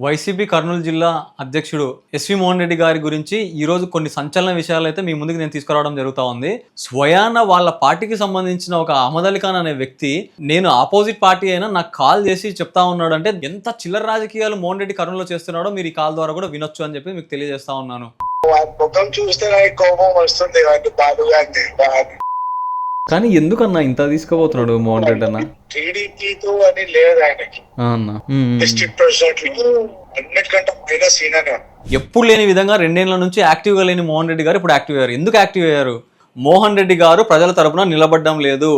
YCP Kurnool జిల్లా అధ్యక్షుడు SV Mohan Reddy గారి గురించి ఈరోజు కొన్ని సంచలన విషయాలు అయితే మీ ముందుకు నేను తీసుకురావడం జరుగుతూ ఉంది. స్వయాన వాళ్ళ పార్టీకి సంబంధించిన ఒక అహ్మద్ అలీ ఖాన్ అనే వ్యక్తి నేను ఆపోజిట్ పార్టీ అయినా నాకు కాల్ చేసి చెప్తా ఉన్నాడు అంటే ఎంత చిల్లర రాజకీయాలు మోహన్ రెడ్డి కర్నూలులో చేస్తున్నాడో మీరు ఈ కాల్ ద్వారా కూడా వినొచ్చు అని చెప్పి మీకు తెలియజేస్తా ఉన్నాను. కానీ ఎందుకన్నా ఇంత తీసుకుపోతున్నాడు మోహన్ రెడ్డి అన్న? టీడీపీతో అని లేదు ఆయనకి. డిస్ట్రిక్ట్ ప్రెసిడెంట్ అన్నిటికంటే మైనస్ ఈయననే. ఎప్పుడు లేని విధంగా 2 ఏళ్ల నుంచి యాక్టివ్గా లేని మోహన్ రెడ్డి గారు ఇప్పుడు యాక్టివ్ అయ్యారు. ఎందుకు యాక్టివ్ అయ్యారు? మోహన్ రెడ్డి గారు ప్రజల తరపున నిలబడడం లేదు.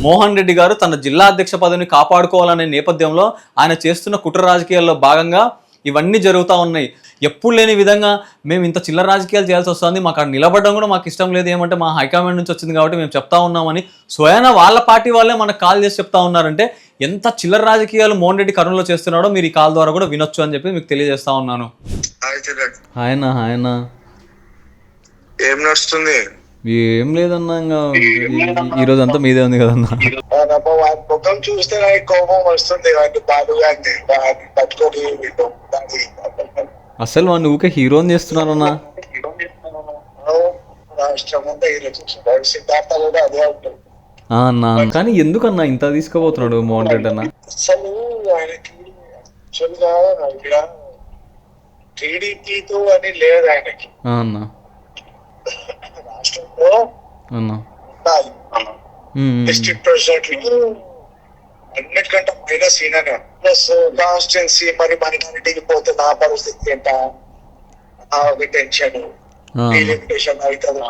మోహన్ రెడ్డి గారు తన జిల్లా అధ్యక్ష పదవిని కాపాడుకోవాలనే నేపథ్యంలో ఆయన చేస్తున్న కుట్ర రాజకీయాల్లో భాగంగా ఇవన్నీ జరుగుతూ ఉన్నాయి. ఎప్పుడు లేని విధంగా మేము ఇంత చిల్లర రాజకీయాలు చేయాల్సి వస్తుంది, మాకు అక్కడ నిలబడడం కూడా మాకు ఇష్టం లేదు, ఏమంటే మా హైకమాండ్ నుంచి వచ్చింది కాబట్టి మేము చెప్తా ఉన్నామని స్వయాన వాళ్ళ పార్టీ వాళ్ళే మనకు కాల్ చేసి చెప్తా ఉన్నారంటే ఎంత చిల్లర రాజకీయాలు మోహన్ రెడ్డి కర్నూలులో చేస్తున్నాడో మీరు ఈ కాల్ ద్వారా కూడా వినొచ్చు అని చెప్పి మీకు తెలియజేస్తా ఉన్నాను. ఆయన ఏం నడుస్తుంది? ఏం లేదన్నా, ఇంకా ఈ రోజు అంతా మీదే ఉంది కదన్నా. ముఖం చూస్తే నాకు కోపం వస్తుంది. అసలు వాడిని ఊకే హీరోని చేస్తున్నారన్నా. సిద్ధార్థ కూడా అదే ఉంటుంది అన్నా. కానీ ఎందుకన్నా ఇంత తీసుకుపోతున్నాడు మోహన్ రెడ్డి అన్న? అసలు ఆయనకి యాక్చువల్గా ఇక్కడ టీడీపీతో అని లేదు ఆయనకి. అన్నా రాష్ట్రంలో డిస్ట్రిక్ట్ ప్రెసిడెంట్ అన్నిటికంటే మైనస్ ఈయననే. ప్లస్ కాన్స్టిట్యున్సీ మరి మైనారిటీకి పోతే నా పరిస్థితి ఏంట, ఒక టెన్షన్, లిమిటేషన్ అవుతుంది.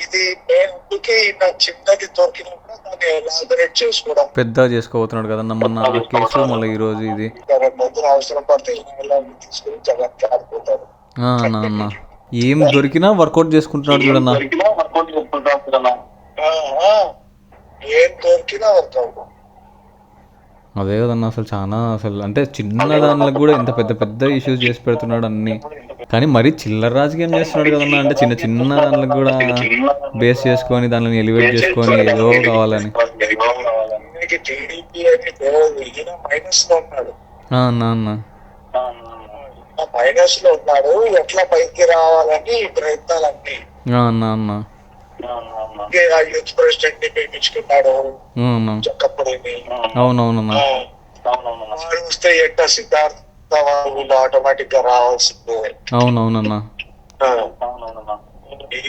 ఇది అందుకే ఈయన చిన్నది దొరికినప్పుడు దాన్ని ఎలాబరేట్ చేసుకోవడం పెద్ద చేసుకోబోతున్నాడు కదన్నా. మొన్న కేసు మళ్ళీ ఈ రోజు ఇది పొద్దున అవసరం పడితే తీసుకుని జగన్ ఆడిపోతారు. ఏం దొరికినా వర్కౌట్ చేసుకుంటున్నాడు చూడన్నా. ఏం దొరికినా వర్కౌట్. అదే కదన్నా, అసలు చాలా అసలు అంటే చిన్న దానిలకు కూడా ఇంత పెద్ద పెద్ద ఇష్యూస్ చేసి పెడుతున్నాడు అన్ని. కానీ మరీ చిల్లర రాజకీయం చేస్తున్నాడు కదన్నా. అంటే చిన్న చిన్న దానిలకు కూడా బేస్ చేసుకొని దానిని ఎలివేట్ చేసుకొని ఏదో కావాలని. మైనస్ లో ఉన్నాడు అన్న, మైనస్ లో ఉన్నాడు. ఎట్లా పైకి రావాలని ప్రయత్నాలన్నీ అన్న యూత్ ప్రెసిడెంట్ ని పిలిపించుకున్నాడు చక్కప్పుడేమి. అవునవునన్నా. వాడు వస్తే ఎట్ట సిద్ధార్థ వాళ్ళు ఆటోమేటిక్ గా రావాల్సిందే. అవునవునన్నా.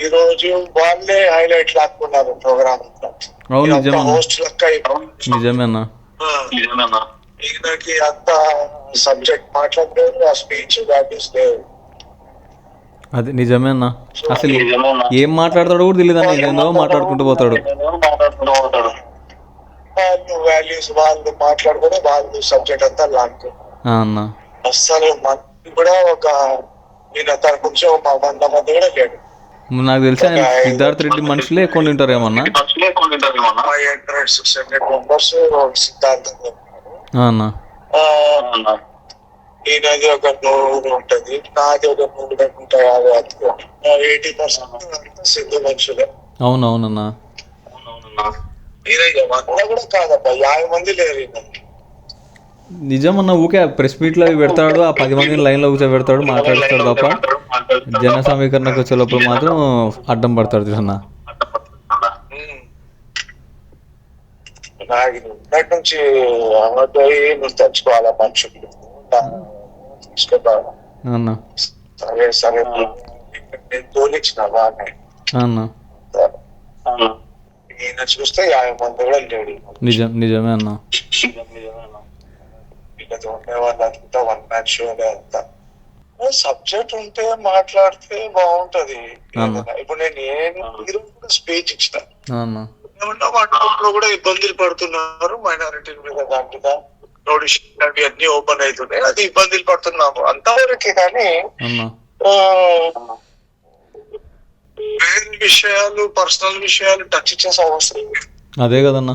ఈ రోజు వాళ్ళే హైలైట్ లాక్కున్నారు ప్రోగ్రామ్. హోస్ట్ లెక్క నిజమేనా? ఈయనకి అంత సబ్జెక్ట్ మాట్లాడలేదు, ఆ స్పీచ్ వాల్యూస్ లేవు. అది నిజమేనా? అసలు ఏం మాట్లాడతాడో కూడా తెలియదు అన్న. ఏదో మాట్లాడుకుంటూ పోతాడు. వాళ్ళు వాల్యూస్ వాళ్ళు మాట్లాడుకుంటే వాళ్ళు సబ్జెక్ట్ అంతా లాక్కు. అసలు మంది కూడా ఒక ఈయన తన కొంచెం 100 మంది కూడా లేడు. నాకు తెలిసి ఆయన సిద్ధార్థ రెడ్డి మనుషులే ఎక్కువ ఉంటారు ఏమన్నా. 500-600 మెంబర్స్ సిద్ధార్థ ఈయనది ఒక 100 ఉంటది, నాది ఒక 150. 80% సిద్ధు మనుషులే. అవునవునన్నా. ఈయన 100 కూడా కాదబ్బా, 50 మంది లేరు. నిజమన్నా. ఊకే ప్రెస్ మీట్ లో పెడతాడు, ఆ 10 మందిని లైన్ లో కూర్చోబెడతాడు, మాట్లాడుతాడు తప్ప జన సమీకరణకు వచ్చే లోపల మాత్రం అడ్డం పడతాడు చూడన్నా. నాకు ఉన్నటి నుంచి అమ్మపోయి నువ్వు తెచ్చుకోవాలా మనుషులు తీసుకుంటా. సరే సరే నేను తోలిచ్చిన బాగానే. ఈయన చూస్తే 50 మంది కూడా లేడు. నిజమే అన్న. వీళ్ళతో ఉండే వాళ్ళంతా వన్ మ్యాన్ షోలే అంతా. సబ్జెక్ట్ ఉంటే మాట్లాడితే బాగుంటది. ఇప్పుడు నేను ఈరోజు కూడా స్పీచ్ ఇచ్చిన, వాటిలో కూడా ఇబ్బందులు పడుతున్నారు మైనారిటీల మీద, దాని మీద నోటిఫికేషన్ అవి అన్ని ఓపెన్ అవుతున్నాయి, అది ఇబ్బందులు పడుతున్నాము అంతవరకే. కానీ వేరే విషయాలు, పర్సనల్ విషయాలు టచ్ చేసే అవసరం లేదు. అదే కదన్నా.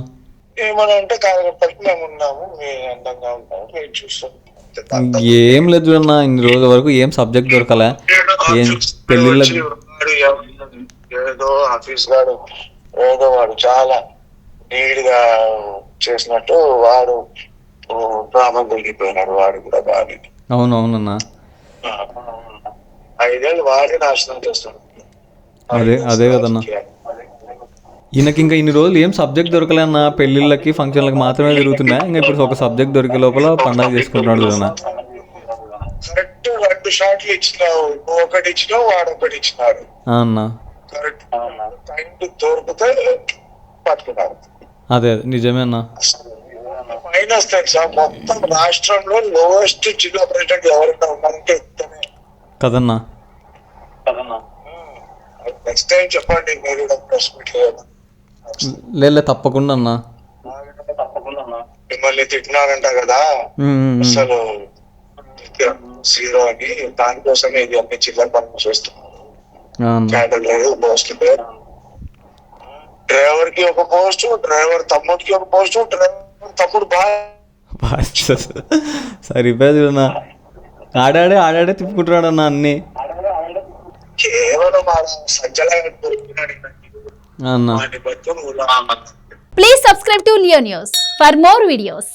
ఏమన్నా అంటే కార్యకర్తలకు మేము ఉన్నాము, మేము అందంగా ఉన్నాము, మేము చూస్తాం. ఏం లేదు అన్న, ఇన్ని రోజుల వరకు ఏం సబ్జెక్ట్ దొరకలే. ఏదో ఆఫీస్ గాడు ఏదో వాడు చాలా నీట్ గా చేసినట్టు వాడు డ్రామా వెళ్ళిపోయినాడు వాడు కూడా బాగా. అవునవునన్నా. 5 ఏళ్ళు వాడే నాశనం చేస్తాడు. అదే కదన్నా. ఈయనకి ఇంకా ఇన్ని రోజులు ఏం సబ్జెక్ట్ దొరకలే అన్న, పెళ్లిళ్ళకి ఫంక్షన్లకి మాత్రమే తిరుగుతున్నాయి. ఇంకా ఇప్పుడు ఒక సబ్జెక్ట్ దొరికే లోపల పండగ చేసుకుంటున్నాడు చూడన్నా. కరెక్ట్ 2 షాట్లు ఇచ్చినావు, నువ్వు ఒకటి ఇచ్చినావు, వాడు ఒకటి ఇచ్చినాడు. అన్న కరెక్ట్ టైం దొరికితే పట్టుకున్నారు. అదే నిజమే అన్న. మైనస్ తెలుసా, మొత్తం రాష్ట్రంలో లోయెస్ట్ జిల్లా ప్రెసిడెంట్ ఎవరైనా ఉన్నారంటే ఇతనే కదన్నా. నెక్స్ట్ టైం చెప్పండి మీరు ప్రెస్ మీట్ లేదు తప్పకుండా అన్న. మిమ్మల్ని తిట్టినారంట కదా అసలు జీరో అని, దానికోసమే ఇది అన్ని చిల్లర పనులు చేస్తున్నాం. క్యాడర్ లేదు, పోస్ట్ లేదు. డ్రైవర్ కి ఒక పోస్ట్, డ్రైవర్ తమ్ముడికి ఒక పోస్ట్, డ్రైవర్ తమ్ముడు సరిపోయేది అన్న. ఆడాడే తిప్పుకుంటున్నాడు అన్న అన్ని. కేవలం సంచలనం. Please subscribe to Leo News for more videos.